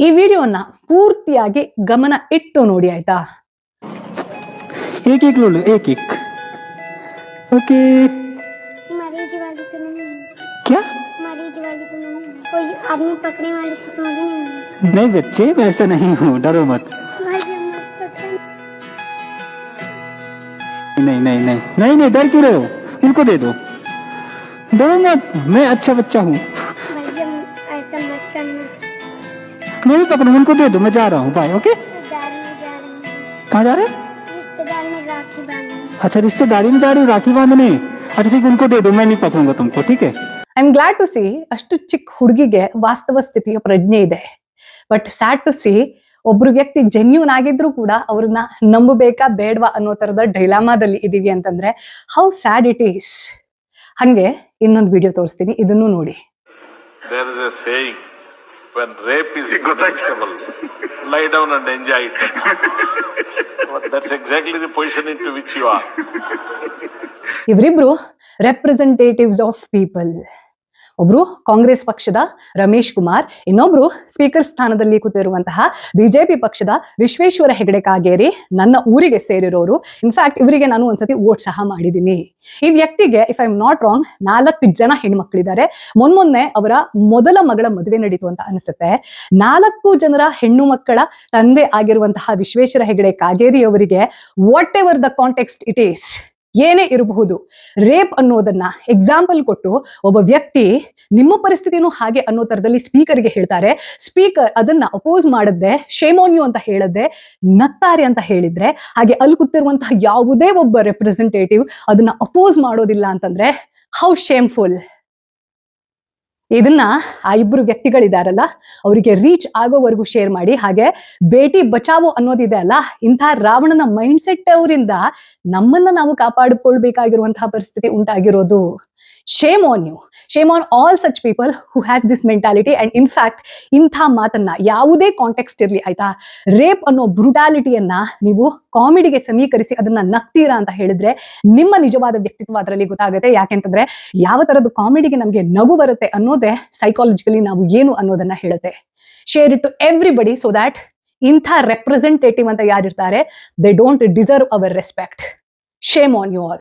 ಈ ವಿಡಿಯೋನ ಪೂರ್ತಿಯಾಗಿ ಗಮನ ಇಟ್ಟು ನೋಡಿ ಆಯ್ತಾ. एक एक लो लो एक एक ओके मरीज वाली तो नहीं है। क्या मरीज वाली तो नहीं है। कोई आदमी पकड़ने वाली तो थोड़ी नहीं है। नहीं बच्चे वैसे नहीं हूँ डरो मत भाई जब मत पकड़ नहीं नहीं नहीं नहीं नहीं डर क्यों रहे हो उनको दे दो डरो मत मैं अच्छा बच्चा हूँ भाई जब ऐसा मत करना। मैं भी पकड़ू उनको दे दो मैं जा रहा हूँ बाय ओके रिश्तेदार में जा रहे हैं। कहाँ जा रहे हैं रिश्तेदार में राखी बांधने। अच्छा रिश्तेदारी में जा रही हूँ राखी बांधने अच्छा ठीक उनको दे दो मैं नहीं पकड़ूंगा तुमको ठीक है. I am glad to see ಅಷ್ಟು ಚಿಕ್ಕ ಹುಡುಗಿಗೆ ವಾಸ್ತವ ಸ್ಥಿತಿಯ ಪ್ರಜ್ಞೆ ಇದೆ. ಬಟ್ ಸ್ಯಾಡ್ ಟು ಸಿ ಒಬ್ರು ವ್ಯಕ್ತಿ ಜೆನ್ಯೂನ್ ಆಗಿದ್ರು ಕೂಡ ಅವ್ರನ್ನ ನಂಬಬೇಕಾ ಬೇಡವಾ ಅನ್ನೋ ತರದ ಡೈಲಾಮಾದಲ್ಲಿ ಇದೀವಿ ಅಂತಂದ್ರೆ ಹೌ ಸ್ಯಾಡ್ ಇಟ್ ಈಸ್. ಹಂಗೆ ಇನ್ನೊಂದು ವಿಡಿಯೋ ತೋರಿಸ್ತೀನಿ, ಇದನ್ನು ನೋಡಿ. There is a saying, when rape is inevitable, lie down and enjoy it. But that's exactly the position into which you are. ಇವರಿಬ್ರು ರೆಪ್ರೆಸೆಂಟೇಟಿವ್ಸ್ ಆಫ್ ಪೀಪಲ್. ಒಬ್ರು ಕಾಂಗ್ರೆಸ್ ಪಕ್ಷದ ರಮೇಶ್ ಕುಮಾರ್, ಇನ್ನೊಬ್ರು ಸ್ಪೀಕರ್ ಸ್ಥಾನದಲ್ಲಿ ಕೂತಿರುವಂತಹ ಬಿಜೆಪಿ ಪಕ್ಷದ ವಿಶ್ವೇಶ್ವರ ಹೆಗಡೆ ಕಾಗೇರಿ, ನನ್ನ ಊರಿಗೆ ಸೇರಿರೋರು. ಇನ್ಫ್ಯಾಕ್ಟ್ ಇವರಿಗೆ ನಾನು ಒಂದ್ಸತಿ ವೋಟ್ ಸಹ ಮಾಡಿದ್ದೀನಿ. ಈ ವ್ಯಕ್ತಿಗೆ if I am not wrong 4 ಜನ ಹೆಣ್ಮಕ್ಳಿದ್ದಾರೆ. ಮೊನ್ನೆ ಅವರ ಮೊದಲ ಮಗಳ ಮದುವೆ ನಡೀತು ಅಂತ ಅನಿಸುತ್ತೆ. 4 ಜನರ ಹೆಣ್ಣು ಮಕ್ಕಳ ತಂದೆ ಆಗಿರುವಂತಹ ವಿಶ್ವೇಶ್ವರ ಹೆಗಡೆ ಕಾಗೇರಿ ಅವರಿಗೆ what ever the context it is, ಏನೇ ಇರಬಹುದು, ರೇಪ್ ಅನ್ನೋದನ್ನ ಎಕ್ಸಾಂಪಲ್ ಕೊಟ್ಟು ಒಬ್ಬ ವ್ಯಕ್ತಿ ನಿಮ್ಮ ಪರಿಸ್ಥಿತಿನೂ ಹಾಗೆ ಅನ್ನೋ ತರದಲ್ಲಿ ಸ್ಪೀಕರ್ಗೆ ಹೇಳ್ತಾರೆ. ಸ್ಪೀಕರ್ ಅದನ್ನ ಅಪೋಸ್ ಮಾಡದ್ದೆ ಶೇಮ್ ಆನ್ ಯು ಅಂತ ಹೇಳದ್ದೆ ನಗ್ತಾರೆ ಅಂತ ಹೇಳಿದ್ರೆ, ಹಾಗೆ ಅಲ್ಲಿ ಕೂತಿರುವಂತಹ ಯಾವುದೇ ಒಬ್ಬ ರೆಪ್ರೆಸೆಂಟೇಟಿವ್ ಅದನ್ನ ಅಪೋಸ್ ಮಾಡೋದಿಲ್ಲ ಅಂತಂದ್ರೆ ಹೌ ಶೇಮ್ಫುಲ್. ಇದನ್ನ ಆ ಇಬ್ರು ವ್ಯಕ್ತಿಗಳಿದಾರಲ್ಲ ಅವರಿಗೆ ರೀಚ್ ಆಗೋವರೆಗೂ ಶೇರ್ ಮಾಡಿ. ಹಾಗೆ ಬೇಟಿ ಬಚಾವೋ ಅನ್ನೋದಿದೆ ಅಲ್ಲ, ಇಂಥ ರಾವಣನ ಮೈಂಡ್ ಸೆಟ್ ಅವರಿಂದ ನಮ್ಮನ್ನ ನಾವು ಕಾಪಾಡಿಕೊಳ್ಬೇಕಾಗಿರುವಂತಹ ಪರಿಸ್ಥಿತಿ ಉಂಟಾಗಿರೋದು. Shame on you, shame on all such people who has this mentality. And in fact ಇಂಥ ಮಾತನ್ನ ಯಾವುದೇ ಕಾಂಟೆಕ್ಸ್ಟ್ ಇರ್ಲಿ ಆಯ್ತಾ, ರೇಪ್ ಅನ್ನೋ ಬ್ರೂಟಾಲಿಟಿಯನ್ನ ನೀವು ಕಾಮಿಡಿಗೆ ಸಮೀಕರಿಸಿ ಅದನ್ನ ನಗ್ತೀರಾ ಅಂತ ಹೇಳಿದ್ರೆ ನಿಮ್ಮ ನಿಜವಾದ ವ್ಯಕ್ತಿತ್ವ ಅದರಲ್ಲಿ ಗೊತ್ತಾಗುತ್ತೆ. ಯಾಕೆಂತಂದ್ರೆ ಯಾವ ತರದ ಕಾಮಿಡಿಗೆ ನಮ್ಗೆ ನಗು ಬರುತ್ತೆ ಅನ್ನೋದೇ ಸೈಕಾಲಜಿಕಲಿ ನಾವು ಏನು ಅನ್ನೋದನ್ನ ಹೇಳುತ್ತೆ. Share it to everybody so that ಇಂಥ ರೆಪ್ರೆಸೆಂಟೇಟಿವ್ ಅಂತ ಯಾರಿರ್ತಾರೆ they don't deserve our respect. Shame on you all.